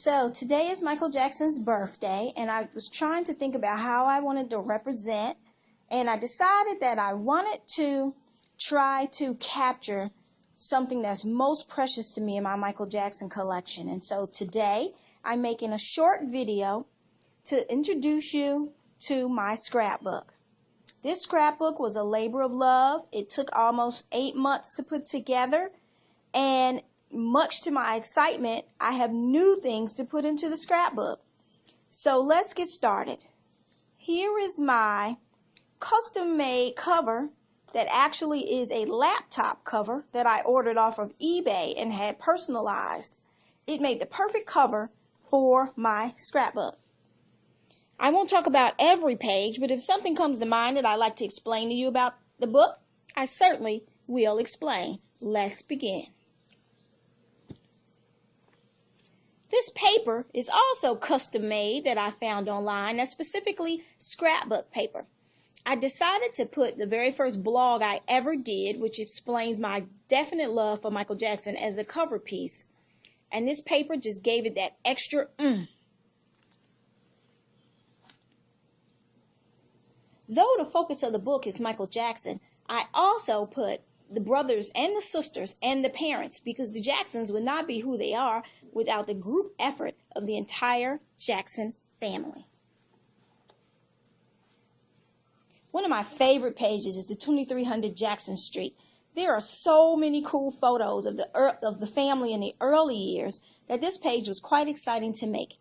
So today is Michael Jackson's birthday, and I was trying to think about how I wanted to represent, and I decided that I wanted to try to capture something that's most precious to me in my Michael Jackson collection. And so today I'm making a short video to introduce you to my scrapbook. This scrapbook was a labor of love. It took almost 8 months to put together, and much to my excitement, I have new things to put into the scrapbook. So let's get started. Here is my custom-made cover that actually is a laptop cover that I ordered off of eBay and had personalized. It made the perfect cover for my scrapbook. I won't talk about every page, but if something comes to mind that I'd like to explain to you about the book, I certainly will explain. Let's begin. This paper is also custom made that I found online. That's specifically scrapbook paper. I decided to put the very first blog I ever did, which explains my definite love for Michael Jackson, as a cover piece. And this paper just gave it that extra Though the focus of the book is Michael Jackson, I also put the brothers and the sisters and the parents, because the Jacksons would not be who they are without the group effort of the entire Jackson family. One of my favorite pages is the 2300 Jackson Street. There are so many cool photos of the family in the early years that this page was quite exciting to make.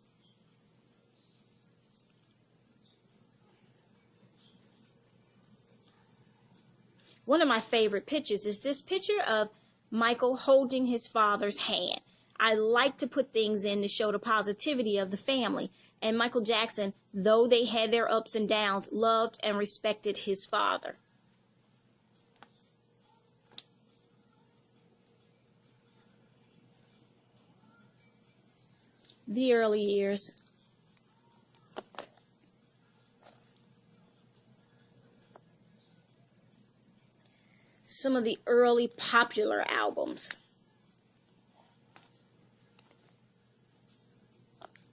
One of my favorite pictures is this picture of Michael holding his father's hand. I like to put things in to show the positivity of the family. And Michael Jackson, though they had their ups and downs, loved and respected his father. The early years. Some of the early popular albums.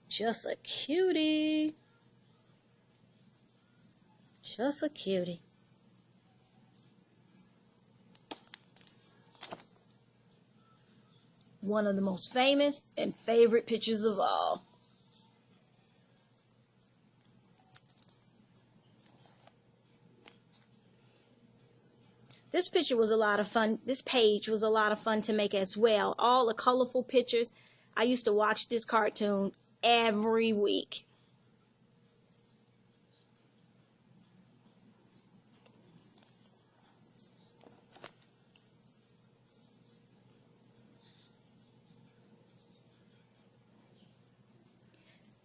Just a cutie. Just a cutie. One of the most famous and favorite pictures of all. This picture was a lot of fun. This page was a lot of fun to make as well. All the colorful pictures. I used to watch this cartoon every week.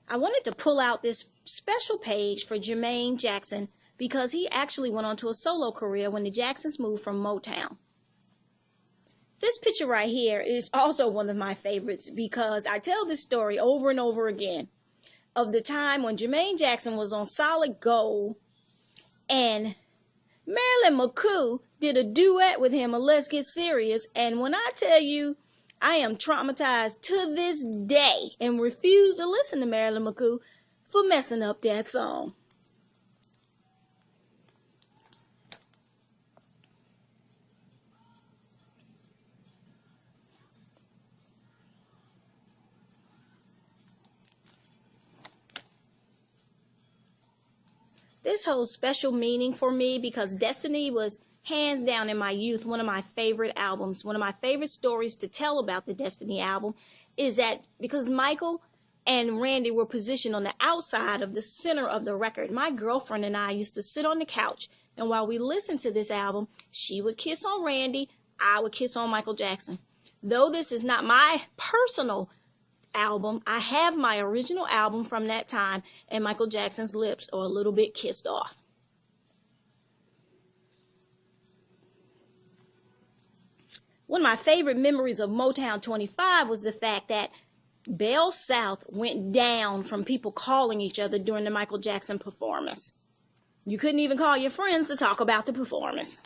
I wanted to pull out this special page for Jermaine Jackson, because he actually went on to a solo career when the Jacksons moved from Motown. This picture right here is also one of my favorites, because I tell this story over and over again of the time when Jermaine Jackson was on Solid Gold and Marilyn McCoo did a duet with him on Let's Get Serious. And when I tell you, I am traumatized to this day and refuse to listen to Marilyn McCoo for messing up that song. This holds special meaning for me because Destiny was hands down in my youth one of my favorite albums. One of my favorite stories to tell about the Destiny album is that because Michael and Randy were positioned on the outside of the center of the record, my girlfriend and I used to sit on the couch, and while we listened to this album, she would kiss on Randy, I would kiss on Michael Jackson. Though this is not my personal album, I have my original album from that time, and Michael Jackson's lips are a little bit kissed off. One of my favorite memories of Motown 25 was the fact that Bell South went down from people calling each other during the Michael Jackson performance. You couldn't even call your friends to talk about the performance.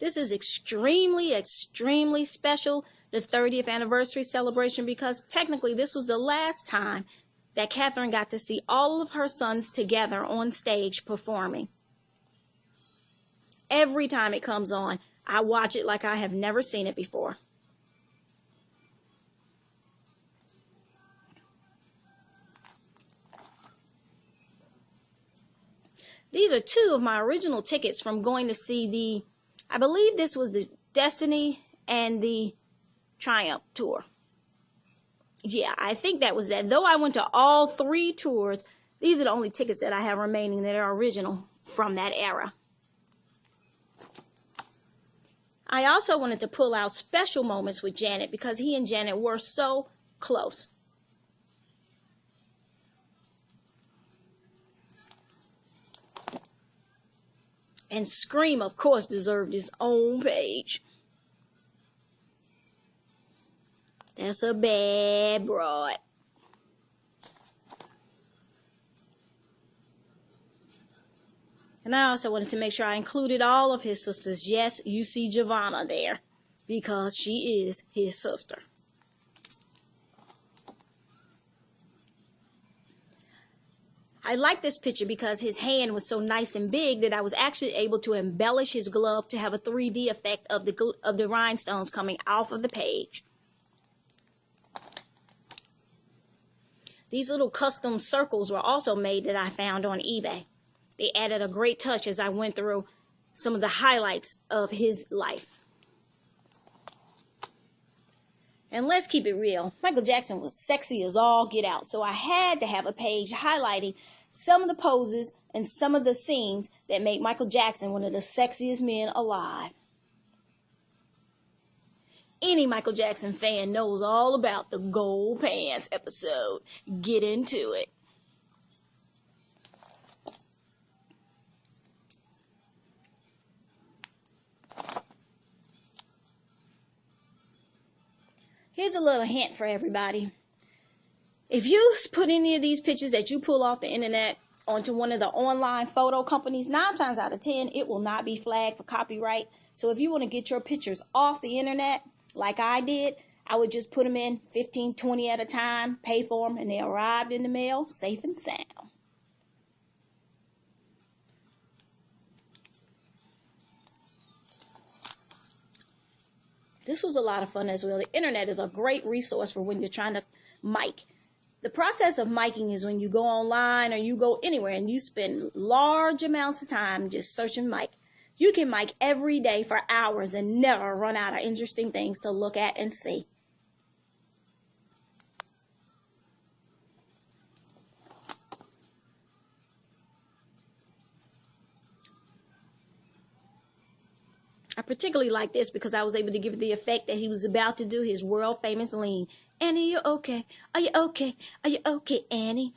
This is extremely, extremely special, the 30th anniversary celebration, because technically this was the last time that Catherine got to see all of her sons together on stage performing. Every time it comes on, I watch it like I have never seen it before. These are two of my original tickets from going to see I believe this was the Destiny and the Triumph tour. Yeah, I think that was that. Though I went to all 3 tours, these are the only tickets that I have remaining that are original from that era. I also wanted to pull out special moments with Janet because he and Janet were so close. And Scream, of course, deserved his own page. That's a bad broad. And I also wanted to make sure I included all of his sisters. Yes, you see Giovanna there because she is his sister. I like this picture because his hand was so nice and big that I was actually able to embellish his glove to have a 3D effect of the rhinestones coming off of the page. These little custom circles were also made that I found on eBay. They added a great touch as I went through some of the highlights of his life. And let's keep it real. Michael Jackson was sexy as all get out. So I had to have a page highlighting some of the poses and some of the scenes that make Michael Jackson one of the sexiest men alive. Any Michael Jackson fan knows all about the gold pants episode. Get into it. Here's a little hint for everybody. If you put any of these pictures that you pull off the internet onto one of the online photo companies, 9 times out of 10, it will not be flagged for copyright. So if you want to get your pictures off the internet, like I did, I would just put them in 15, 20 at a time, pay for them, and they arrived in the mail safe and sound. This was a lot of fun as well. The internet is a great resource for when you're trying to mic. The process of miking is when you go online or you go anywhere and you spend large amounts of time just searching mic. You can mic every day for hours and never run out of interesting things to look at and see. I particularly like this because I was able to give it the effect that he was about to do his world famous lean. Annie, you okay? Are you okay? Are you okay, Annie?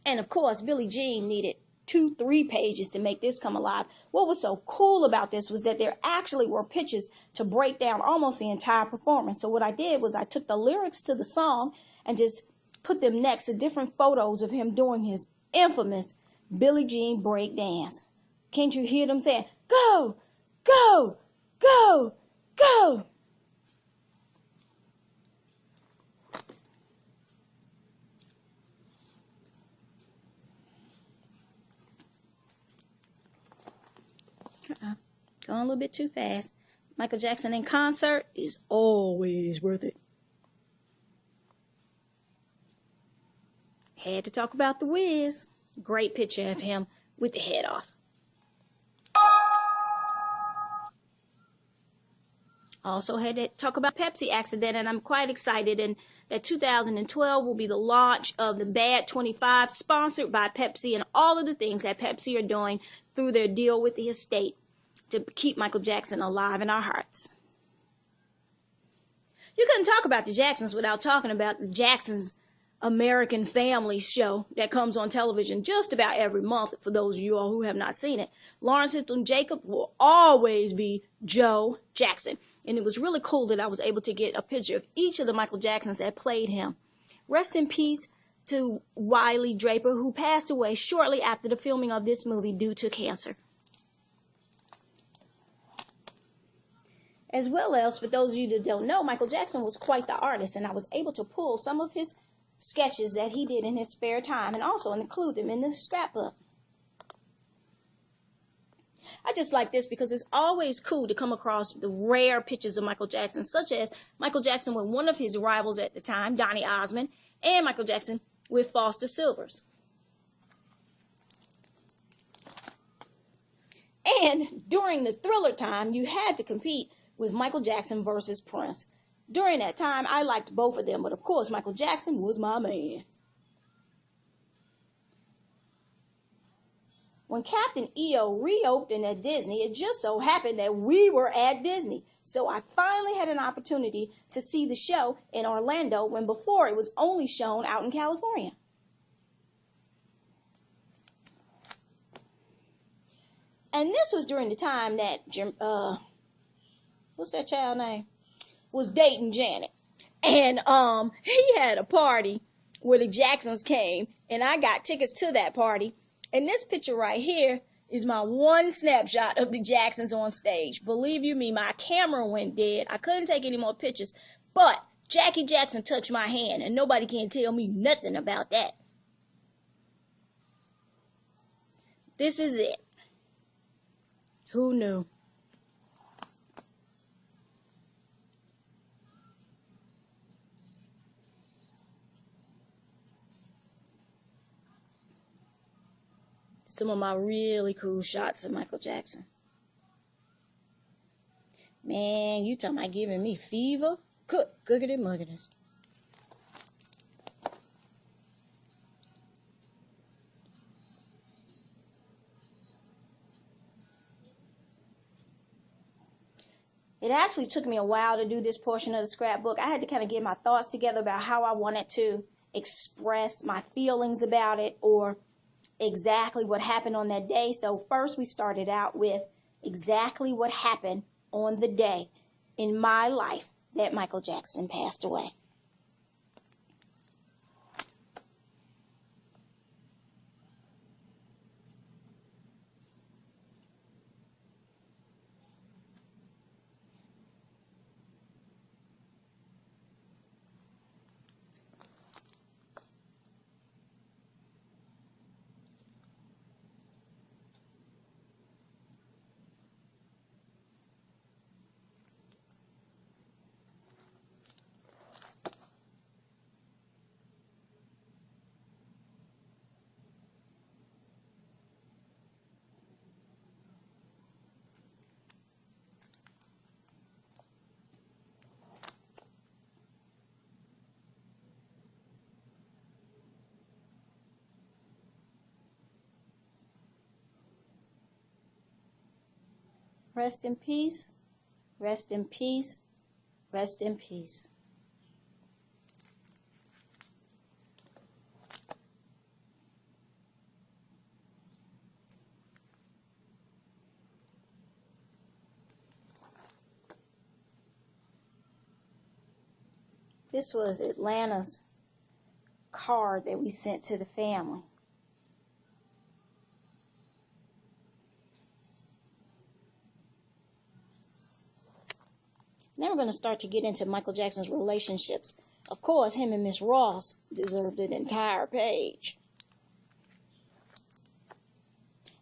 And of course, Billie Jean needed 2-3 pages to make this come alive. What was so cool about this was that there actually were pictures to break down almost the entire performance. So what I did was I took the lyrics to the song and just put them next to different photos of him doing his infamous Billie Jean break dance. Can't you hear them saying, go, go, go, go? Going a little bit too fast. Michael Jackson in concert is always worth it. Had to talk about the Wiz. Great picture of him with the head off. Also had to talk about Pepsi accident, and I'm quite excited. And that 2012 will be the launch of the Bad 25, sponsored by Pepsi, and all of the things that Pepsi are doing through their deal with the estate to keep Michael Jackson alive in our hearts. You couldn't talk about the Jacksons without talking about the Jacksons American Family show that comes on television just about every month for those of you all who have not seen it. Lawrence Hilton Jacob will always be Joe Jackson. And it was really cool that I was able to get a picture of each of the Michael Jacksons that played him. Rest in peace to Wiley Draper, who passed away shortly after the filming of this movie due to cancer. As well as, for those of you that don't know, Michael Jackson was quite the artist, and I was able to pull some of his sketches that he did in his spare time and also include them in the scrapbook. I just like this because it's always cool to come across the rare pictures of Michael Jackson, such as Michael Jackson with one of his rivals at the time, Donny Osmond, and Michael Jackson with Foster Silvers. And during the Thriller time, you had to compete with Michael Jackson versus Prince. During that time, I liked both of them, but of course, Michael Jackson was my man. When Captain EO reopened at Disney, it just so happened that we were at Disney. So I finally had an opportunity to see the show in Orlando when before it was only shown out in California. And this was during the time that, what's that child name? Was dating Janet. And he had a party where the Jacksons came, and I got tickets to that party. And this picture right here is my one snapshot of the Jacksons on stage. Believe you me, my camera went dead. I couldn't take any more pictures. But Jackie Jackson touched my hand, and nobody can tell me nothing about that. This is it. Who knew? Some of my really cool shots of Michael Jackson. Man, you talking about giving me fever? Cookity muggity. It actually took me a while to do this portion of the scrapbook. I had to kind of get my thoughts together about how I wanted to express my feelings about it, or exactly what happened on that day. So first we started out with exactly what happened on the day in my life that Michael Jackson passed away. Rest in peace, rest in peace, rest in peace. This was Atlanta's card that we sent to the family. Now we're going to start to get into Michael Jackson's relationships. Of course, him and Miss Ross deserved an entire page.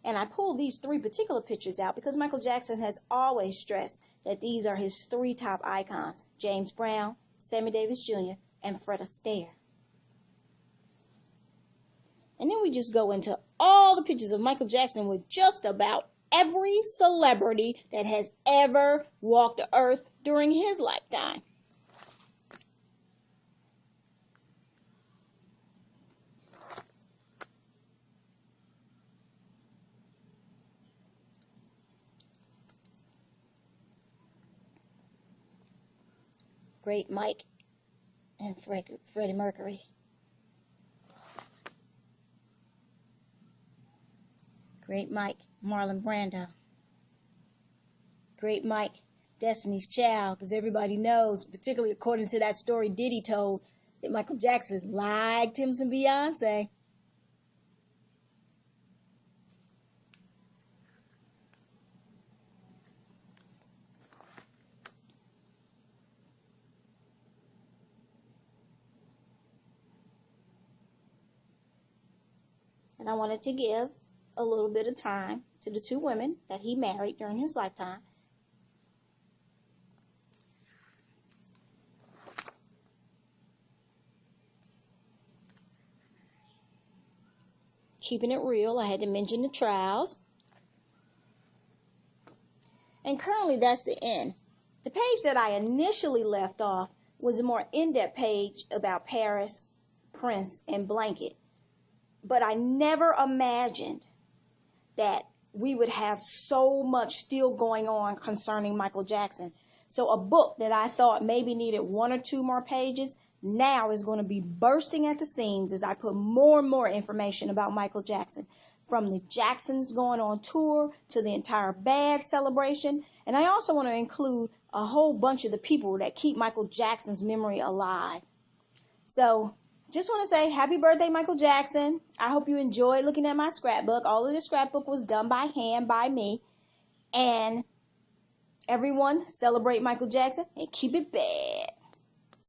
And I pulled these three particular pictures out because Michael Jackson has always stressed that these are his three top icons: James Brown, Sammy Davis Jr., and Fred Astaire. And then we just go into all the pictures of Michael Jackson with just about every celebrity that has ever walked the earth during his lifetime. Great Mike and Freddie Mercury. Great Mike, Marlon Brando. Great Mike, Destiny's Child, because everybody knows, particularly according to that story Diddy told, that Michael Jackson liked him some Beyonce. And I wanted to give a little bit of time to the two women that he married during his lifetime. Keeping it real, I had to mention the trials. And currently that's the end. The page that I initially left off was a more in-depth page about Paris, Prince, and Blanket. But I never imagined that we would have so much still going on concerning Michael Jackson. So a book that I thought maybe needed 1 or 2 more pages now is going to be bursting at the seams as I put more and more information about Michael Jackson. From the Jacksons going on tour to the entire Bad celebration. And I also want to include a whole bunch of the people that keep Michael Jackson's memory alive. So just want to say happy birthday, Michael Jackson. I hope you enjoyed looking at my scrapbook. All of the scrapbook was done by hand by me. And everyone celebrate Michael Jackson and keep it bad.